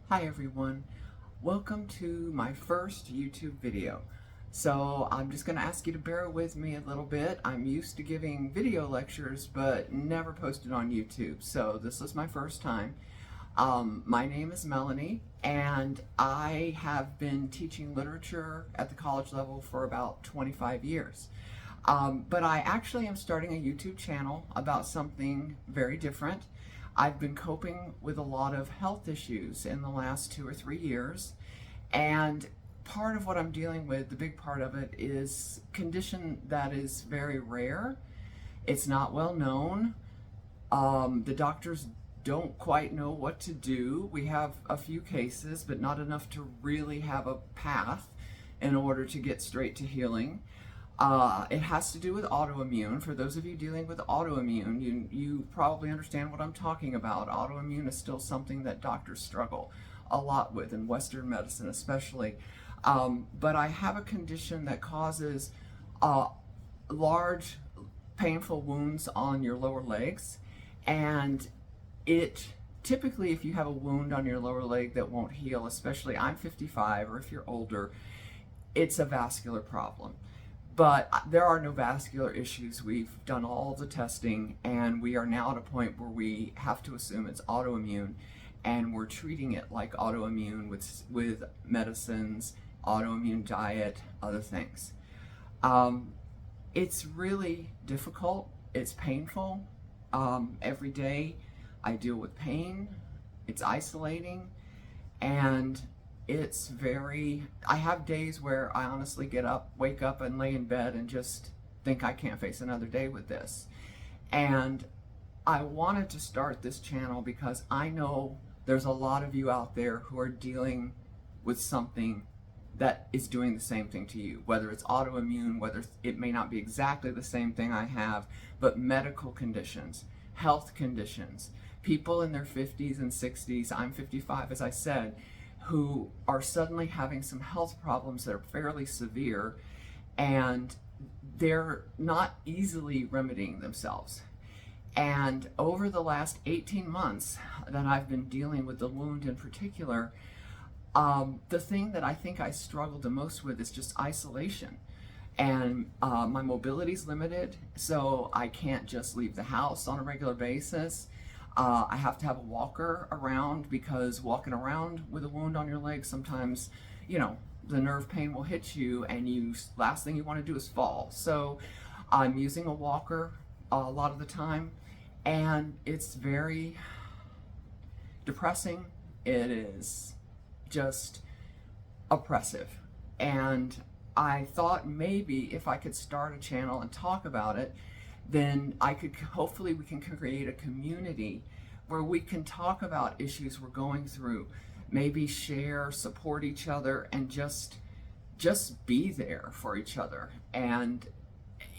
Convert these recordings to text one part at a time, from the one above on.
Hi everyone, welcome to my first YouTube video. So I'm just going to ask you to bear with me a little bit. I'm used to giving video lectures but never posted on YouTube, so this is my first time. My name is Melanie and I have been teaching literature at the college level for about 25 years. But I actually am starting a YouTube channel about something very different. I've been coping with a lot of health issues in the last 2 or 3 years, and part of what I'm dealing with, the big part of it, is a condition that is very rare. It's not well known. The doctors don't quite know what to do. We have a few cases, but not enough to really have a path in order to get straight to healing. It has to do with autoimmune. For those of you dealing with autoimmune, you probably understand what I'm talking about. Autoimmune is still something that doctors struggle a lot with, in Western medicine especially. But I have a condition that causes large, painful wounds on your lower legs. And it typically, if you have a wound on your lower leg that won't heal, especially I'm 55 or if you're older, it's a vascular problem. But there are no vascular issues. We've done all the testing and we are now at a point where we have to assume it's autoimmune, and we're treating it like autoimmune with medicines, autoimmune diet, other things. It's really difficult. It's painful. Every day I deal with pain. It's isolating, and I have days where I honestly wake up and lay in bed and just think I can't face another day with this. And I wanted to start this channel because I know there's a lot of you out there who are dealing with something that is doing the same thing to you, whether it's autoimmune, whether it may not be exactly the same thing I have, but medical conditions, health conditions, people in their 50s and 60s, I'm 55 as I said, who are suddenly having some health problems that are fairly severe, and they're not easily remedying themselves. And over the last 18 months that I've been dealing with the wound in particular, the thing that I think I struggled the most with is just isolation. And my mobility is limited, so I can't just leave the house on a regular basis. I have to have a walker around, because walking around with a wound on your leg, sometimes, the nerve pain will hit you and last thing you want to do is fall. So I'm using a walker a lot of the time, and it's very depressing. It is just oppressive. And I thought maybe if I could start a channel and talk about it, then hopefully we can create a community where we can talk about issues we're going through, maybe share, support each other, and just be there for each other. And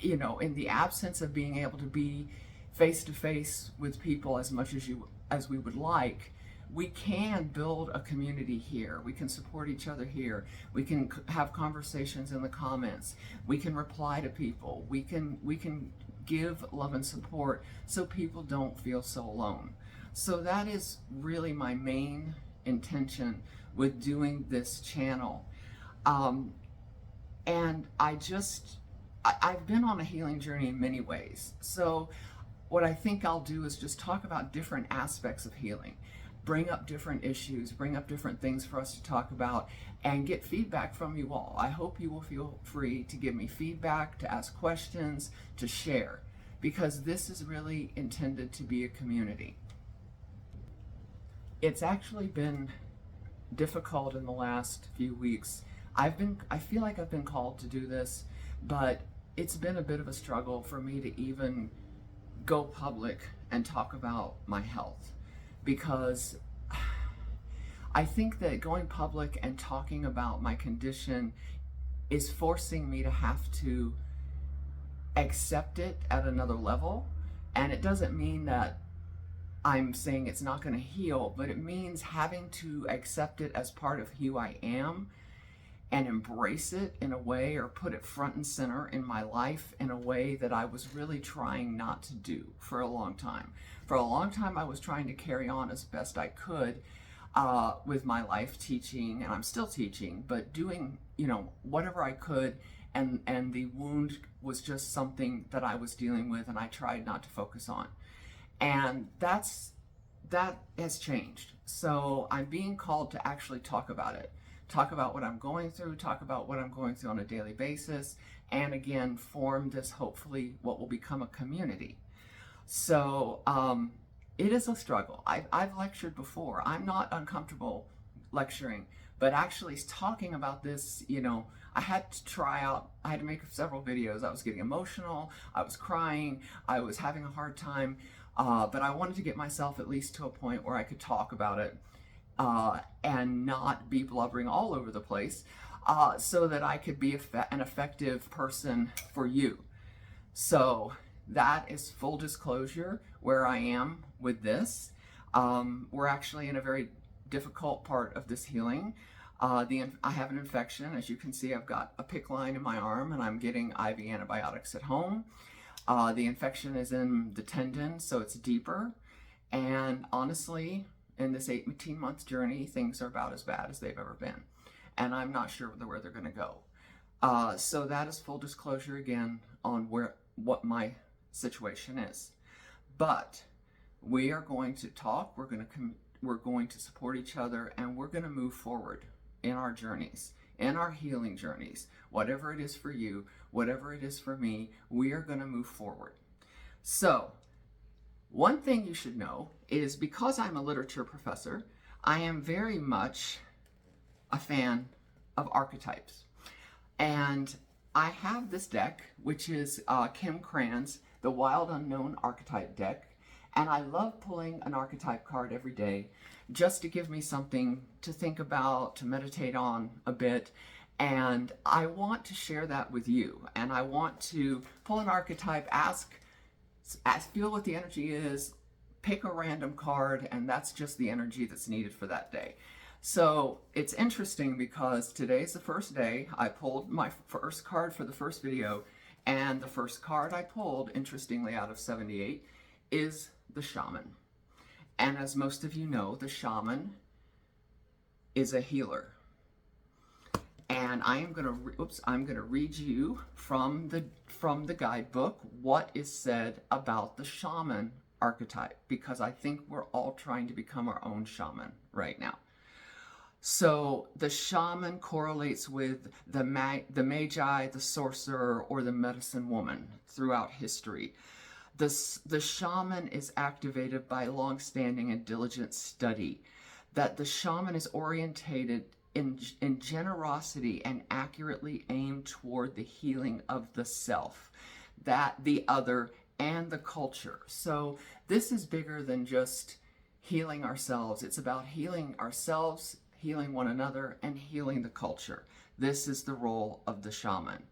in the absence of being able to be face to face with people as much as we would like, we can build a community here. We can support each other here. We can have conversations in the comments. We can reply to people. We can give love and support so people don't feel so alone. So that is really my main intention with doing this channel. And I've been on a healing journey in many ways. So what I think I'll do is just talk about different aspects of healing, bring up different issues, bring up different things for us to talk about, and get feedback from you all. I hope you will feel free to give me feedback, to ask questions, to share, because this is really intended to be a community. It's actually been difficult in the last few weeks. I feel like I've been called to do this, but it's been a bit of a struggle for me to even go public and talk about my health, because I think that going public and talking about my condition is forcing me to have to accept it at another level. And it doesn't mean that I'm saying it's not going to heal, but it means having to accept it as part of who I am and embrace it in a way, or put it front and center in my life in a way that I was really trying not to do for a long time. For a long time, I was trying to carry on as best I could, with my life teaching, and I'm still teaching, but doing, whatever I could. And the wound was just something that I was dealing with, and I tried not to focus on. And that has changed. So I'm being called to actually talk about it, talk about what I'm going through, talk about what I'm going through on a daily basis, and again, form this, hopefully, what will become a community. So it is a struggle. I've lectured before. I'm not uncomfortable lecturing, but actually talking about this, I had to make several videos. I was getting emotional, I was crying, I was having a hard time, but I wanted to get myself at least to a point where I could talk about it and not be blubbering all over the place, so that I could be an effective person for you. So that is full disclosure where I am with this. We're actually in a very difficult part of this healing. I have an infection. As you can see, I've got a PICC line in my arm, and I'm getting IV antibiotics at home. The infection is in the tendon, so it's deeper. And honestly, in this 18-month journey, things are about as bad as they've ever been. And I'm not sure where they're going to go. So that is full disclosure again on what my situation is. But we are going to talk. We're going to support each other, and we're going to move forward in our journeys, in our healing journeys. Whatever it is for you, whatever it is for me, we are going to move forward. So one thing you should know is, because I'm a literature professor, I am very much a fan of archetypes. And I have this deck, which is Kim Cran's The Wild Unknown Archetype deck. And I love pulling an archetype card every day just to give me something to think about, to meditate on a bit. And I want to share that with you. And I want to pull an archetype, feel what the energy is, pick a random card, and that's just the energy that's needed for that day. So it's interesting because today's the first day. I pulled my first card for the first video, and the first card I pulled, interestingly, out of 78, is the Shaman. And as most of you know, the Shaman is a healer. And I'm gonna read you from the guidebook what is said about the Shaman archetype, because I think we're all trying to become our own shaman right now. So the shaman correlates with the magi, the sorcerer, or the medicine woman throughout history. The shaman is activated by long-standing and diligent study. That the shaman is orientated in generosity and accurately aimed toward the healing of the self, that the other, and the culture. So this is bigger than just healing ourselves. It's about healing ourselves, healing one another, and healing the culture. This is the role of the shaman.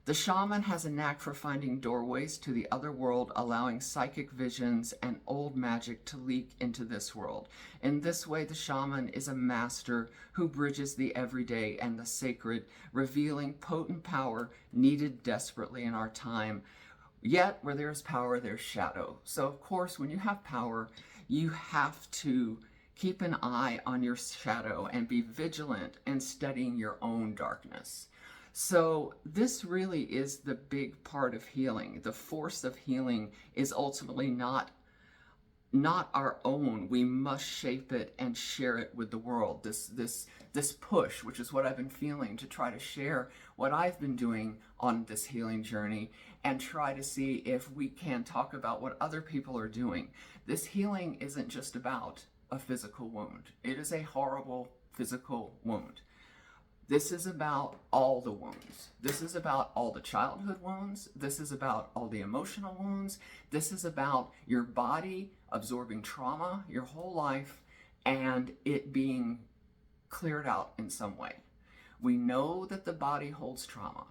The shaman has a knack for finding doorways to the other world, allowing psychic visions and old magic to leak into this world. In this way, the shaman is a master who bridges the everyday and the sacred, revealing potent power needed desperately in our time. Yet, where there's power, there's shadow. So, of course, when you have power, you have to keep an eye on your shadow and be vigilant in studying your own darkness. So this really is the big part of healing. The force of healing is ultimately not our own. We must shape it and share it with the world. This push, which is what I've been feeling, to try to share what I've been doing on this healing journey and try to see if we can talk about what other people are doing. This healing isn't just about a physical wound. It is a horrible physical wound. This is about all the wounds. This is about all the childhood wounds. This is about all the emotional wounds. This is about your body absorbing trauma your whole life and it being cleared out in some way. We know that the body holds trauma,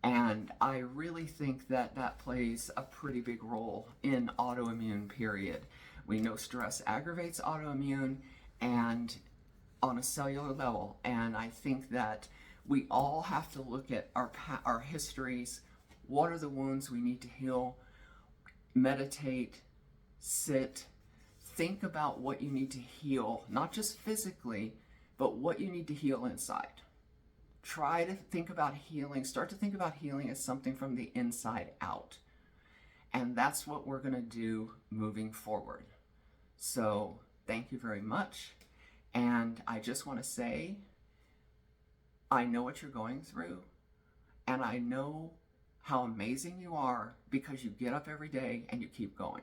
and I really think that that plays a pretty big role in autoimmune, period. We know stress aggravates autoimmune and on a cellular level, and I think that we all have to look at our histories. What are the wounds we need to heal? Meditate, sit, think about what you need to heal, not just physically, but what you need to heal inside. Try to think about healing. Start to think about healing as something from the inside out. And that's what we're going to do moving forward. So thank you very much. And I just want to say, I know what you're going through, and I know how amazing you are because you get up every day and you keep going.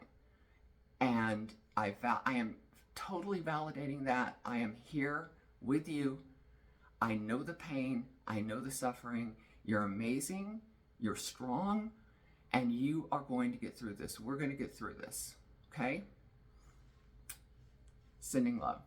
And I am totally validating that. I am here with you. I know the pain. I know the suffering. You're amazing. You're strong. And you are going to get through this. We're going to get through this. Okay? Sending love.